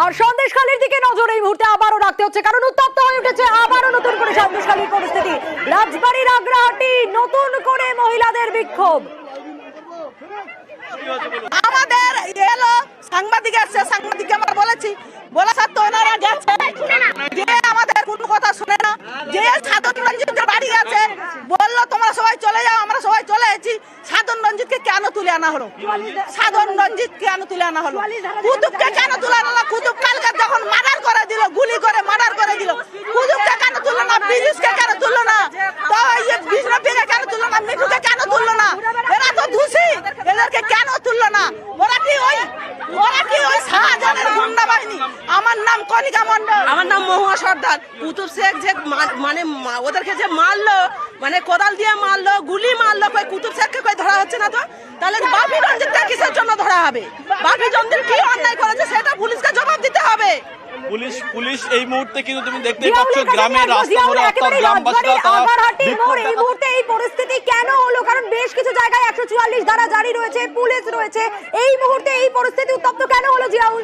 আর সন্দেশখালীর দিকে নজর এই মুহূর্তে আবারও রাখতে হচ্ছে, কারণ উত্তপ্ত হয়ে উঠেছে আবারও নতুন করে সন্দেশখালীর পরিস্থিতি। রাজবাড়ির আগ্রাহাটি নতুন করে মহিলাদের বিক্ষোভ। আমাদের এলো সাংবাদিক আসছে, সাংবাদিককে আমরা বলেছি, বলা সত্ত্বেও ওনারা গেছে, যে আমাদের কোনো কথা শুনে না। যে সাধন রঞ্জিতের বাড়ি গেছে, বললো তোমরা সবাই চলে যাও, আমরা সবাই চলে এসেছি। সাধন রঞ্জিতকে কেন তুলে আনা হলো? সাধন রঞ্জিত কেন তুলে আনা হলো? কুতুবকে কেন তুলে আনা হলো? কুতুব কালকে যখন মার্ডার করে দিল, গুলি করে মার্ডার করে দিল, কুতুবকে কেন তুললো না? বিজুসকে কেন তুললো না? তো বিষ্ণুকে কেন তুললো না? মিঠুকে কেন তুললো না? এরা তো দোষী, এদেরকে কেন তুললো না? ওরা কি ওই শাহজাহানের গুন্ডা বাহিনী? আমার নাম কনিকা মন্ডল। আমার নাম মহুয়া সর্দার। কুতুব শেখ যে মানে ওদেরকে যে মারলো, মানে কোদাল দিয়ে মারলো, গুলি মারলো, কই কুতুব শেখকে কই ধরা হচ্ছে না? তো তাহলে বাপি রঞ্জিতকে কিসের জন্য ধরা হবে? বাপি রঞ্জিত কি অন্যায় করেছে সেটা পুলিশকে জবাব দিতে হবে। পুলিশ এই মুহূর্তে কিন্তু তুমি দেখতেই পাচ্ছ গ্রামের রাস্তা ধরে অর্থাৎ গ্রামবাসীরা এই মুহূর্তে এই পরিস্থিতি কেন হলো? কারণ বেশ কিছু জায়গায় 144 ধারা জারি রয়েছে, পুলিশ রয়েছে। এই মুহূর্তে এই পরিস্থিতি উত্তপ্ত কেন হলো জিয়াউল?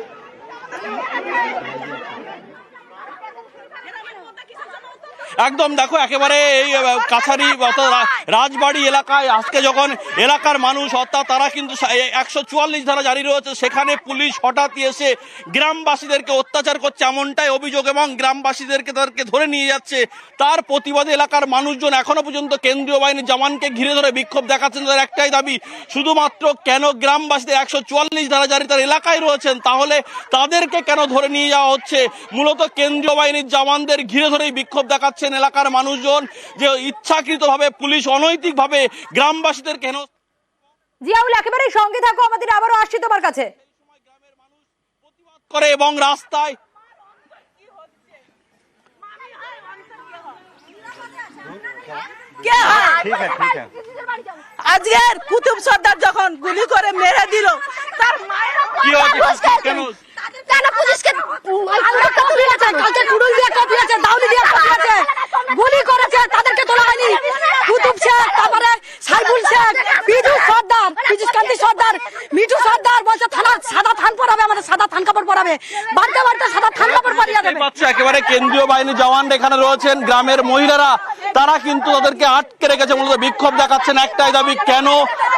একদম দেখো একেবারে এই কাছারি অর্থাৎ রাজবাড়ি এলাকায় আজকে যখন এলাকার মানুষ অর্থাৎ তারা কিন্তু 144 ধারা জারি রয়েছে, সেখানে পুলিশ হঠাৎ এসে গ্রামবাসীদেরকে অত্যাচার করছে এমনটাই অভিযোগ এবং গ্রামবাসীদেরকে তাদেরকে ধরে নিয়ে যাচ্ছে। তার প্রতিবাদে এলাকার মানুষজন এখনো পর্যন্ত কেন্দ্রীয় বাহিনীর জওয়ানকে ঘিরে ধরে বিক্ষোভ দেখাচ্ছেন। তাদের একটাই দাবি, শুধুমাত্র কেন গ্রামবাসীদের 144 ধারা জারি তার এলাকায় রয়েছেন, তাহলে তাদেরকে কেন ধরে নিয়ে যাওয়া হচ্ছে? মূলত কেন্দ্রীয় বাহিনীর জওয়ানদের ঘিরে ধরেই বিক্ষোভ দেখাচ্ছেন এলাকার মানুষজন, যে ইচ্ছাকৃতভাবে পুলিশ অনৈতিকভাবে গ্রামবাসীদের কেন। জিয়াউল একেবারে সঙ্গে থাকো, আমাদের আবারও আসছি তোমার কাছে। করে এবং রাস্তায় আজকের কুতুব সর্দার যখন গুলি করে মেরে দিল, তার মায়ের কি হচ্ছে? কেন কেন পুলিশকে কপি আছে, কালকে কুড়ুল দিয়ে কপি আছে, দাউলি দিয়ে কপি আছে, গুলি করেছে, তাদেরকে তোলা হয়নি। কুতুব শেখ, তারপরে সাইফুল শেখ, বিজু সর্দার, বিজু কান্তি সর্দার, মিঠু সর্দার বলছে থানা সাদা থান পরাবে, আমাদের সাদা থান কাপড় পরাবে, বাড়তে বাড়তে সাদা থান কাপড় পরিয়ে দেবে। একেবারে কেন্দ্রীয় বাহিনীর জওয়ান এখানে রয়েছেন, গ্রামের মহিলারা তারা কিন্তু তাদেরকে আটকে রেখেছে, মূলত বিক্ষোভ দেখাচ্ছেন। একটাই দাবি, কেন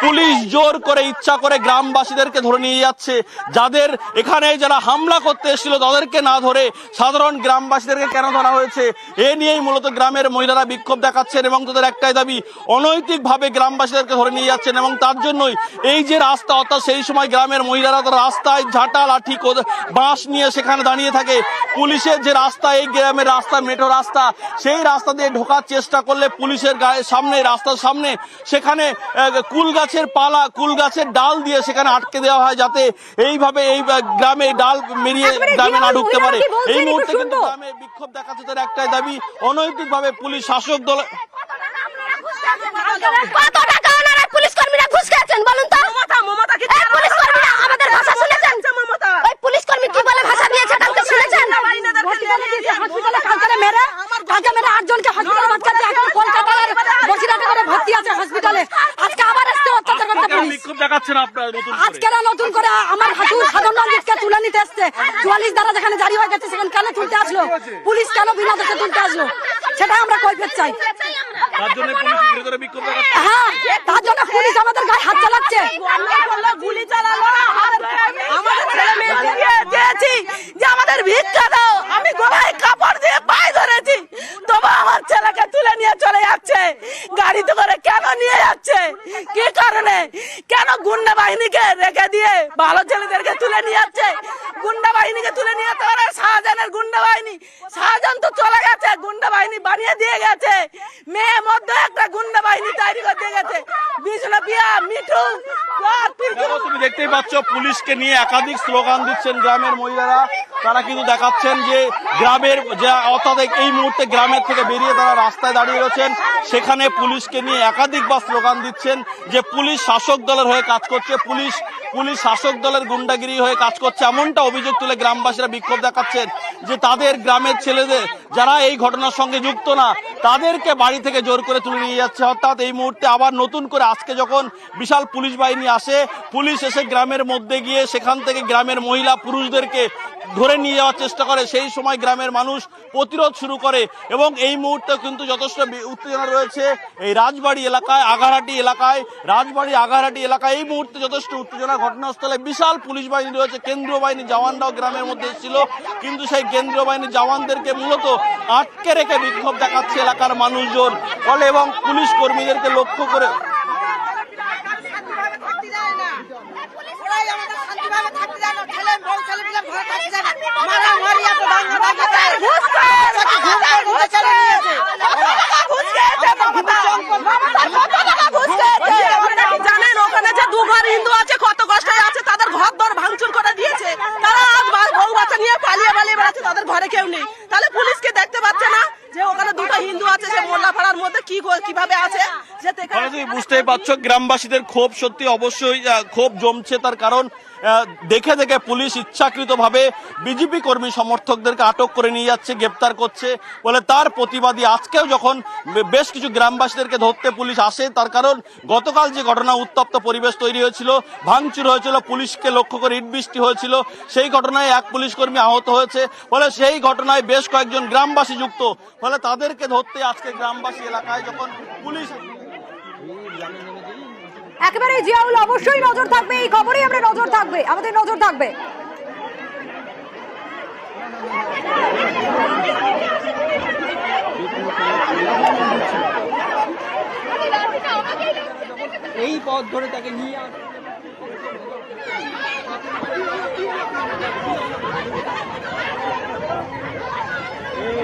পুলিশ জোর করে ইচ্ছা করে গ্রামবাসীদেরকে ধরে নিয়ে যাচ্ছে? যাদের এখানে যারা হামলা করতে এসেছিল তাদেরকে না ধরে সাধারণ গ্রামবাসীদেরকে কেন ধরা হয়েছে? এ নিয়েই মূলত গ্রামের মহিলারা বিক্ষোভ দেখাচ্ছেন এবং তাদের একটাই দাবি, অনৈতিকভাবে গ্রামবাসীদেরকে ধরে নিয়ে যাচ্ছেন। এবং তার জন্যই এই যে রাস্তা, অর্থাৎ সেই সময় গ্রামের মহিলারা তারা রাস্তায় ঝাঁটা লাঠি বাঁশ নিয়ে সেখানে দাঁড়িয়ে থাকে। পুলিশের যে রাস্তা, এই গ্রামের রাস্তা মেঠো রাস্তা, সেই রাস্তা দিয়ে ঢোকার চেষ্টা করলে পুলিশের গায়ের সামনে, রাস্তার সামনে সেখানে কুল গাছের পালা, কুল গাছের ডাল দিয়ে সেখানে আটকে দেওয়া হয়, যাতে এইভাবে এই গ্রামে ডাল মেরিয়ে গ্রামে না ঢুকতে পারে। এই মুহূর্তে কিন্তু গ্রামে বিক্ষোভ দেখাচ্ছে তার একটাই দাবি, অনৈতিকভাবে পুলিশ শাসক দল। কত টাকা ওনারা পুলিশ কর্মীরা ঘুষ খেয়েছেন বলুন তো? মমতা কি পুলিশ কর্মীরা আমাদের ভাষা শুনেছেন? ওই পুলিশ কর্মী কি বলে ভাষা দিয়েছে কালকে শুনেছেন? হসপিটালে কালকে মেরে 8 জনকে হসপিটালে ভর্তি আছে, এখন কলকাতার বসিরহাটে করে ভর্তি আছে হসপিটালে। আজকে আবার এসে অত্যাচার করতে পুলিশ। বিক্ষোভ দেখাচ্ছেন আপনারা নতুন করে? আজকে নতুন করে আমার হাসুর সাধারণ রঞ্জিতকে তুলে নিতে এসছে। 44 ধারা যেখানে জারি হয়ে গেছে সেখানে কেন তুলতে আসলো? পুলিশ কেন বিনা দোষে তুলতে আসলো? সেটা আমরা কৈফিয়ত চাই। তার জন্য পুলিশ ঘিরে ধরে বিক্ষোভ দেখাচ্ছে। হ্যাঁ, তার জন্য পুলিশ আমাদের গায়ে হাত চালাচ্ছে, গুলি চালালো। আমাদের ছেলে মেয়ে দিয়েছি যে আমাদের ভিক্ষা দাও, আমি গলায় কাপড় দিয়ে পায়ে ধরেছি, তবু আমার ছেলেকে তুলে নিয়ে চলে যাচ্ছে। গাড়িতে করে কেন নিয়ে যাচ্ছে? কি কারণে? কেন গুন্ডা বাহিনীকে রেখে দিয়ে ভালো ছেলেদেরকে তুলে নিয়ে যাচ্ছে? গুন্ডা বাহিনীকে তুলে নিয়ে যেতে পারে শাহজাহানের গুন্ডা বাহিনী। শাহজাহান তো চলে গেছে, গুন্ডা বাহিনী বানিয়ে দিয়ে গেছে। মেয়ে মধ্যে একটা গুন্ডা বাহিনী তৈরি করে দিয়ে গেছে। বিষ্ণু পিয়া, মিঠু, তুমি দেখতেই পাচ্ছ পুলিশকে নিয়ে একাধিক স্লোগান দিচ্ছেন গ্রামের মহিলারা। তারা কিন্তু দেখাচ্ছেন যে গ্রামের যে অর্থাৎ এই মুহূর্তে গ্রামের থেকে বেরিয়ে তারা রাস্তায় দাঁড়িয়ে রয়েছেন, সেখানে পুলিশকে নিয়ে একাধিকবার স্লোগান দিচ্ছেন যে পুলিশ শাসক দলের হয়ে কাজ করছে, পুলিশ শাসক দলের গুন্ডাগিরি হয়ে কাজ করছে, এমনটা অভিযোগ তুলে গ্রামবাসীরা বিক্ষোভ দেখাচ্ছেন যে তাদের গ্রামের ছেলেদের যারা এই ঘটনার সঙ্গে যুক্ত না, তাদেরকে বাড়ি থেকে জোর করে তুলে নিয়ে যাচ্ছে। অর্থাৎ এই মুহূর্তে আবার নতুন করে আজকে যখন বিশাল পুলিশ বাহিনী আসে, পুলিশ এসে গ্রামের মধ্যে গিয়ে সেখান থেকে গ্রামের মহিলা পুরুষদেরকে ধরে নিয়ে যাওয়ার চেষ্টা করে, সেই সময় গ্রামের মানুষ প্রতিরোধ শুরু করে এবং এই মুহূর্তে কিন্তু যথেষ্ট উত্তেজনা রয়েছে এই রাজবাড়ি এলাকায়, আগারহাটি এলাকায়, রাজবাড়ি আগারহাটি এলাকায় এই মুহূর্তে যথেষ্ট উত্তেজনা। ঘটনাস্থলে বিশাল পুলিশ বাহিনী রয়েছে, কেন্দ্রীয় বাহিনীর জওয়ানরাও গ্রামের মধ্যে এসেছিল, কিন্তু সেই কেন্দ্রীয় বাহিনীর জওয়ানদেরকে মূলত আটকে রেখে বিক্ষোভ দেখাচ্ছে এলাকার মানুষজন বলে এবং পুলিশ কর্মীদেরকে লক্ষ্য করে জানেন ওখানে যে দু ঘর হিন্দু আছে, কত কষ্টে আছে, তাদের ঘর দর ভাঙচুর করে দিয়েছে, তারা আজ বউ বাচ্চা নিয়ে পালিয়ে পালিয়ে বেড়াচ্ছে, তাদের ঘরে কেউ নেই। তাহলে পুলিশকে দেখতে পাচ্ছে না যে ওখানে দুটো হিন্দু আছে, সে মোল্লাপাড়ার মধ্যে কিভাবে আছে। তুমি বুঝতেই পারছো গ্রামবাসীদের ক্ষোভ সত্যি অবশ্যই ক্ষোভ জমছে, তার কারণ দেখে দেখে পুলিশ ইচ্ছাকৃতভাবে বিজেপি কর্মী সমর্থকদেরকে আটক করে নিয়ে যাচ্ছে, গ্রেপ্তার করছে বলে তার প্রতিবাদী আজকেও যখন বেশ কিছু গ্রামবাসীদেরকে ধরতে পুলিশ আসে, তার কারণ গতকাল যে ঘটনা উত্তপ্ত পরিবেশ তৈরি হয়েছিল, ভাঙচুর হয়েছিল, পুলিশকে লক্ষ্য করে ইট বৃষ্টি হয়েছিল, সেই ঘটনায় এক পুলিশ কর্মী আহত হয়েছে বলে সেই ঘটনায় বেশ কয়েকজন গ্রামবাসী যুক্ত, ফলে তাদেরকে ধরতে আজকে গ্রামবাসী এলাকায় যখন পুলিশ একেবারে জিয়াউল অবশ্যই নজর থাকবে, এই খবরেই আমরা নজর থাকবে, আমাদের নজর থাকবে। এই পথ ধরে তাকে নিয়ে এই